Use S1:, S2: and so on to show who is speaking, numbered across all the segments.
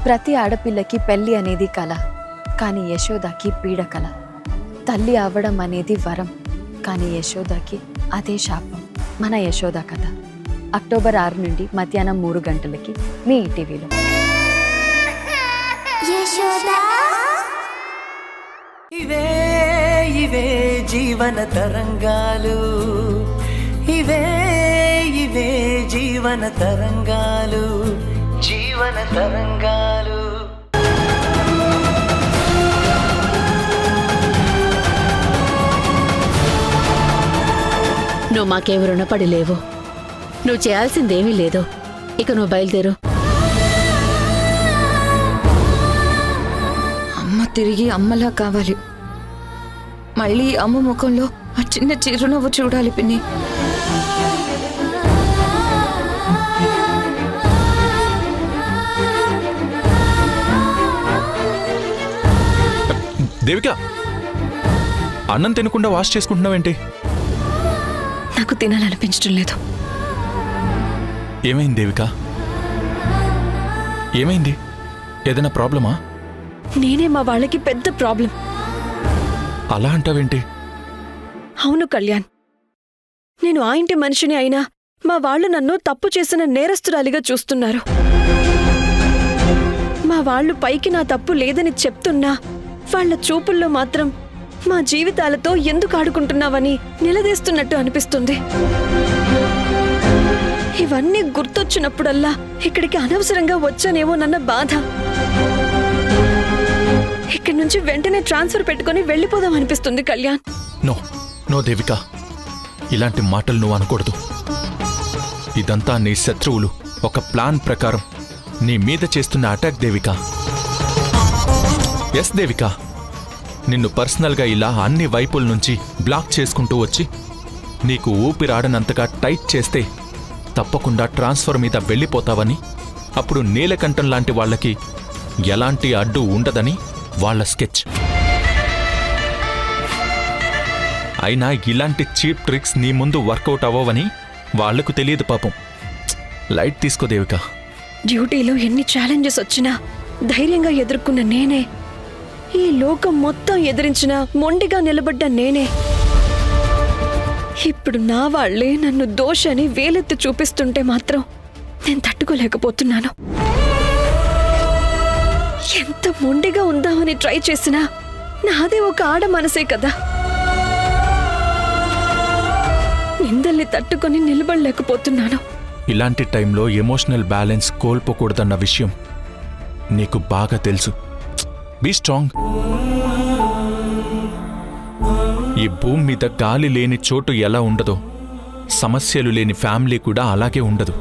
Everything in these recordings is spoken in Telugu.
S1: ప్రతి ఆడపిల్లకి పెళ్లి అనేది కల, కానీ యశోదకి పీడకల. తల్లి అవ్వడం అనేది వరం, కానీ యశోదకి అదే శాపం. మన యశోద కథ అక్టోబర్ 6 నుండి మధ్యాహ్నం 3 గంటలకి మీ ఈటీవీలో.
S2: ఇవే ఇవే జీవన తరంగాలు, ఇవే ఇవే జీవన తరంగాలు, జీవన తరంగాలు.
S3: నువ్వు మాకేమి రుణపడి లేవు. నువ్వు చేయాల్సిందేమీ లేదు. ఇక నువ్వు బయలుదేరు.
S4: అమ్మ తిరిగి అమ్మలా కావాలి. మళ్ళీ అమ్మ ముఖంలో ఆ చిన్న చిరునవ్వు చూడాలి పిన్ని.
S5: దేవిక, అన్నం తినకుండా వాష్ చేసుకుంటున్నావేంటి?
S4: నాకు తినాలనిపించడం లేదు.
S5: ఏమైంది దేవిక? ఏమైంది? ఏదైనా ప్రాబ్లమా?
S4: నేనే మా వాళ్ళకి పెద్ద ప్రాబ్లం.
S5: అలా అంటావేంటి?
S4: అవును కళ్యాణ్, నేను ఆ ఇంటి మనిషిని అయినా మా వాళ్ళు నన్ను తప్పు చేసిన నేరస్తురాలిగా చూస్తున్నారు. మా వాళ్ళు పైకి నా తప్పు లేదని చెప్తున్నా వాళ్ళ చూపుల్లో మాత్రం మా జీవితాలతో ఎందుకు ఆడుకుంటున్నావని నిలదీస్తున్నట్టు అనిపిస్తుంది. ఇవన్నీ గుర్తొచ్చినప్పుడల్లా ఇక్కడికి అనవసరంగా వచ్చానేమోనన్న బాధ. ఇక్కడి నుంచి వెంటనే ట్రాన్స్ఫర్ పెట్టుకుని వెళ్ళిపోదాం అనిపిస్తుంది కళ్యాణ్.
S5: నో నో దేవిక, ఇలాంటి మాటలు నువ్వు అనకూడదు. ఇదంతా నీ శత్రువులు ఒక ప్లాన్ ప్రకారం నీ మీద చేస్తున్న అటాక్ దేవిక. ఎస్ దేవిక, నిన్ను పర్సనల్గా ఇలా అన్ని వైపుల నుంచి బ్లాక్ చేసుకుంటూ వచ్చి నీకు ఊపిరాడనంతగా టైట్ చేస్తే తప్పకుండా ట్రాన్స్ఫర్ మీద వెళ్ళిపోతావని, అప్పుడు నీలకంఠం లాంటి వాళ్ళకి ఎలాంటి అడ్డు ఉండదని వాళ్ళ స్కెచ్. అయినా ఇలాంటి చీప్ ట్రిక్స్ నీ ముందు వర్కౌట్ అవ్వవని వాళ్లకు తెలియదు పాపం. లైట్ తీసుకో దేవిక.
S4: డ్యూటీలో ఎన్ని ఛాలెంజెస్ వచ్చినా ధైర్యంగా ఎదుర్కొన్న నేనే, ఈ లోకం మొత్తం ఎదిరించిన మొండిగా నిలబడ్డ నేనే. ఇప్పుడు నా వాళ్లే నన్ను దోషని వేలెత్తి చూపిస్తుంటే మాత్రం నేను తట్టుకోలేకపోతున్నాను. ఎంత మొండిగా ఉందామని ట్రై చేసినా నాదే ఒక ఆడ మనసే కదా. నిందల్ని తట్టుకొని నిలబడలేకపోతున్నాను.
S5: ఇలాంటి టైంలో ఎమోషనల్ బ్యాలెన్స్ కోల్పోకూడదన్న విషయం నీకు బాగా తెలుసు. Be strong. ఈ భూమి మీద గాలి లేని చోటు ఎలా ఉండదో, సమస్యలు లేని ఫ్యామిలీ కూడా అలాగే ఉండదు.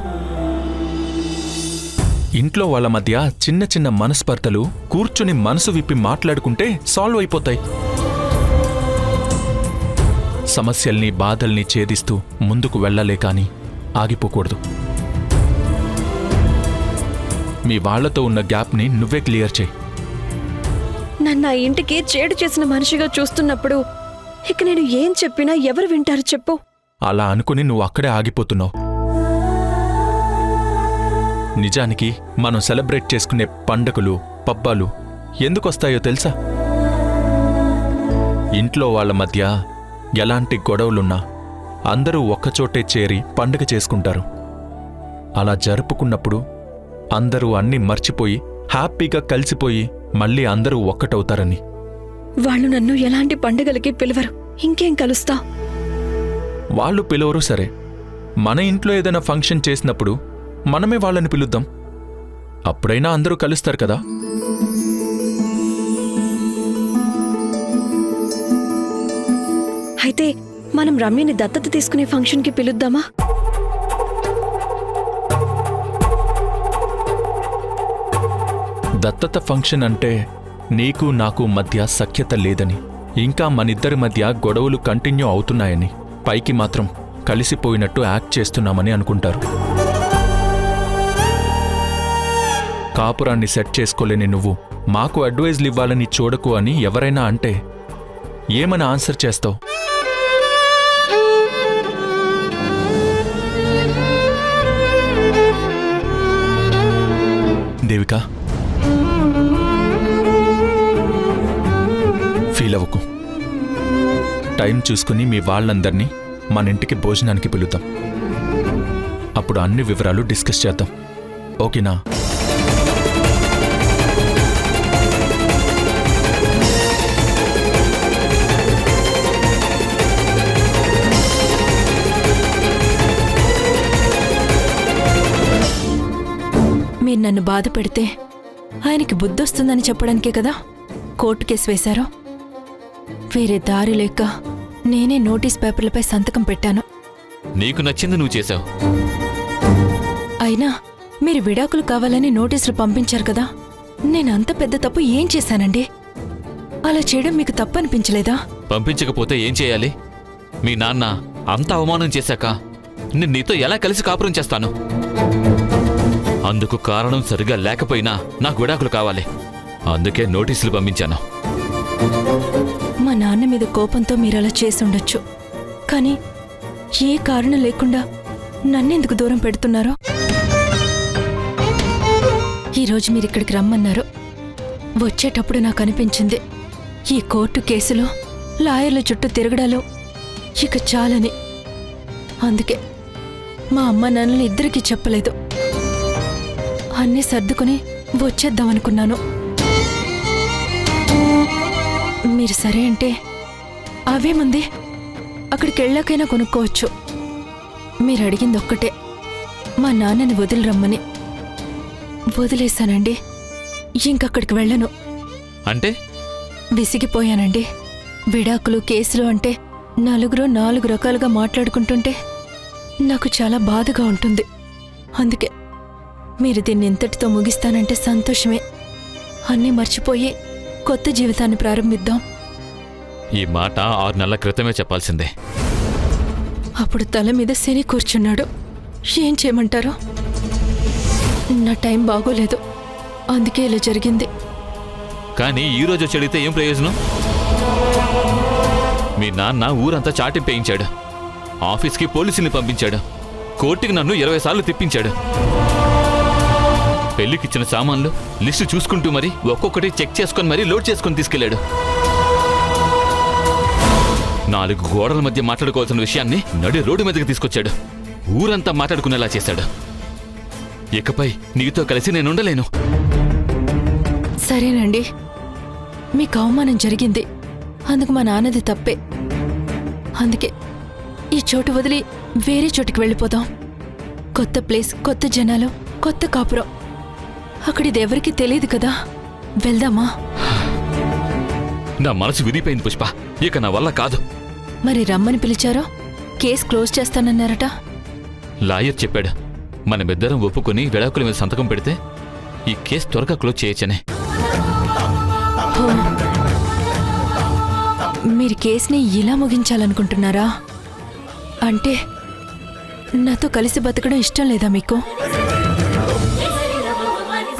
S5: ఇంట్లో వాళ్ళ మధ్య చిన్న చిన్న మనస్పర్ధలు కూర్చుని మనసు విప్పి మాట్లాడుకుంటే సాల్వ్ అయిపోతాయి. సమస్యల్ని బాధల్ని ఛేదిస్తూ ముందుకు వెళ్లలే కాని ఆగిపోకూడదు. మీ వాళ్లతో ఉన్న గ్యాప్ని నువ్వే క్లియర్ చేయి.
S4: నన్ను ఆ ఇంటికి చేడు చేసిన మనిషిగా చూస్తున్నప్పుడు ఇక నేను ఏం చెప్పినా ఎవరు వింటారు చెప్పు?
S5: అలా అనుకుని నువ్వు అక్కడే ఆగిపోతున్నావు. నిజానికి మనం సెలబ్రేట్ చేసుకునే పండగలు పబ్బాలు ఎందుకొస్తాయో తెలుసా? ఇంట్లో వాళ్ళ మధ్య ఎలాంటి గొడవలున్నా అందరూ ఒక్కచోటే చేరి పండగ చేసుకుంటారు. అలా జరుపుకున్నప్పుడు అందరూ అన్నీ మర్చిపోయి హ్యాపీగా కలిసిపోయి మళ్ళీ అందరూ ఒక్కటవుతారని.
S4: వాళ్ళు నన్ను ఎలాంటి పండుగలకి పిలవరు, ఇంకేం కలుస్తా?
S5: వాళ్ళు పిలవరు సరే, మన ఇంట్లో ఏదైనా ఫంక్షన్ చేసినప్పుడు మనమే వాళ్ళని పిలుద్దాం. అప్పుడైనా అందరూ కలుస్తారు కదా.
S4: అయితే మనం రమ్యని దత్తత తీసుకునే ఫంక్షన్కి పిలుద్దామా?
S5: దత్తత ఫంక్షన్ అంటే నీకు నాకు మధ్య సఖ్యత లేదని, ఇంకా మనిద్దరి మధ్య గొడవలు కంటిన్యూ అవుతున్నాయని, పైకి మాత్రం కలిసిపోయినట్టు యాక్ట్ చేస్తున్నామని అనుకుంటారు. కాపురాన్ని సెట్ చేసుకోలేని నువ్వు మాకు అడ్వైజ్లు ఇవ్వాలని చూడకు అని ఎవరైనా అంటే ఏమని ఆన్సర్ చేస్తావు? దేవిక, ఫీల్ అవ్వకు. టైం చూసుకుని మీ వాళ్ళందరినీ మన ఇంటికి భోజనానికి పిలుద్దాం. అప్పుడు అన్ని వివరాలు డిస్కస్ చేద్దాం. ఓకేనా?
S4: మీరు నన్ను బాధ పెడితే ఆయనకి బుద్ధొస్తుందని చెప్పడానికే కదా కోర్టు కేసు వేశారు. వేరే దారి లేక నేనే నోటీస్ పేపర్లపై సంతకం పెట్టాను.
S6: నీకు నచ్చింది నువ్వు చేశావు.
S4: అయినా మీరు విడాకులు కావాలని నోటీసులు పంపించారు కదా, నేను అంత పెద్ద తప్పు ఏం చేశానండి? అలా చేయడం మీకు తప్పు అనిపించలేదా?
S6: పంపించకపోతే ఏం చేయాలి? మీ నాన్న అంత అవమానం చేశాక నేను నీతో ఎలా కలిసి కాపురం చేస్తాను? అందుకు కారణం సరిగా లేకపోయినా నాకు విడాకులు కావాలి. అందుకే నోటీసులు పంపించాను.
S4: మా నాన్న మీద కోపంతో మీరు అలా చేసుండొచ్చు, కానీ ఏ కారణం లేకుండా నన్నెందుకు దూరం పెడుతున్నారో? ఈరోజు మీరు ఇక్కడికి రమ్మన్నారు. వచ్చేటప్పుడు నాకు అనిపించింది ఈ కోర్టు కేసులో లాయర్ల చుట్టూ తిరగడాలు ఇక చాలని. అందుకే మా అమ్మ నాన్నలు ఇద్దరికీ చెప్పలేదు. అన్నీ సర్దుకుని వచ్చేద్దామనుకున్నాను. మీరు సరే అంటే అవేముంది, అక్కడికి వెళ్ళాకైనా కొనుక్కోవచ్చు. మీరు అడిగింది ఒక్కటే, మా నాన్నని వదిలి రమ్మని. వదిలేశానండి, ఇంకక్కడికి వెళ్ళను.
S6: అంటే
S4: విసిగిపోయానండి. విడాకులు కేసులు అంటే నలుగురు 4 రకాలుగా మాట్లాడుకుంటుంటే నాకు చాలా బాధగా ఉంటుంది. అందుకే మీరు దీన్ని ఇంతటితో ముగిస్తానంటే సంతోషమే. అన్నీ మర్చిపోయి కొత్త జీవితాన్ని ప్రారంభిద్దాం.
S6: ఈ మాట 6 నెలల క్రితమే చెప్పాల్సిందే.
S4: అప్పుడు తల మీద శని కూర్చున్నాడు. ఏం చేయమంటారు? నా టైం బాగోలేదు, అందుకే ఇలా జరిగింది.
S6: కానీ ఈ రోజు వచ్చి అడిగితే ఏం ప్రయోజనం? మీ నాన్న ఊరంతా చాటింపేయించాడు, ఆఫీస్కి పోలీసుల్ని పంపించాడు, కోర్టుకి నన్ను 20 సార్లు తిప్పించాడు. పెళ్లికిచ్చిన సామాన్లు లిస్టు చూసుకుంటూ మరి ఒక్కొక్కటి చెక్ చేసుకొని మరీ లోడ్ చేసుకొని తీసుకెళ్లాడు. 4 గోడల మధ్య మాట్లాడుకోవాల్సిన విషయాన్ని నడి రోడ్డు మీదకి తీసుకొచ్చాడు. ఊరంతా మాట్లాడుకునేలా చేశాడు. ఇకపై నీతో కలిసి నేనుండలేను.
S4: సరేనండి, మీకు అవమానం జరిగింది, అందుకు మా నాన్నది తప్పే. అందుకే ఈ చోటు వదిలి వేరే చోటుకి వెళ్ళిపోదాం. కొత్త ప్లేస్, కొత్త జనాలు, కొత్త కాపురం. అక్కడిది ఎవరికీ తెలియదు కదా. వెళ్దామా?
S6: నా మనసు విరిగిపోయింది పుష్ప, ఇక నా వల్ల కాదు.
S4: మరి రమ్మని పిలిచారో కేస్ క్లోజ్ చేస్తానన్నారట.
S6: లాయర్ చెప్పాడు, మనమిద్దరం ఒప్పుకొని విడాకుల మీద సంతకం పెడితే ఈ కేసు త్వరగా క్లోజ్ చేయొచ్చనే.
S4: హో, మీరు కేసుని ఇలా ముగించాలనుకుంటున్నారా? అంటే నాతో కలిసి బతకడం ఇష్టం లేదా మీకు?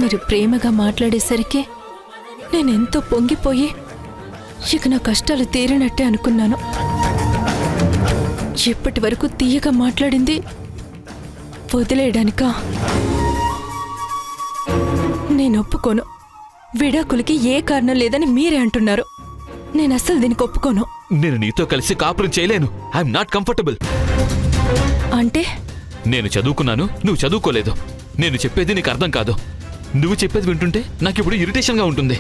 S4: మీరు ప్రేమగా మాట్లాడేసరికి నేనెంతో పొంగిపోయి ఇక నా కష్టాలు తీరినట్టే అనుకున్నాను. ఇప్పటి వరకు తీయగా మాట్లాడింది వదిలేయడానికా? నేను ఒప్పుకోను. విడాకులకి ఏ కారణం లేదని మీరే అంటున్నారు. నేను అస్సలు దీనికి ఒప్పుకోను.
S6: నేను నీతో కలిసి కాపురం చేయలేను. I'm not comfortable.
S4: అంటే
S6: నేను చదువుకున్నాను, నువ్వు చదువుకోలేదు. నేను చెప్పేది నీకు అర్థం కాదు. నువ్వు చెప్పేది వింటుంటే నాకు ఇప్పుడు ఇరిటేషన్గా ఉంటుంది.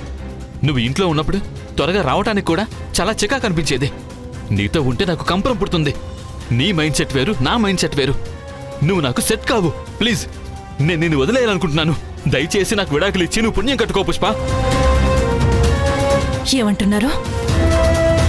S6: నువ్వు ఇంట్లో ఉన్నప్పుడు త్వరగా రావటానికి కూడా చాలా చికాకు అనిపించేది. నీతో ఉంటే నాకు కంపరం పుడుతుంది. నీ మైండ్ సెట్ వేరు, నా మైండ్ సెట్ వేరు. నువ్వు నాకు సెట్ కావు. ప్లీజ్, నేను నిన్ను వదిలేయాలనుకుంటున్నాను. దయచేసి నాకు విడాకులు ఇచ్చి నువ్వు పుణ్యం కట్టుకో పుష్ప.
S4: ఏమంటున్నారు?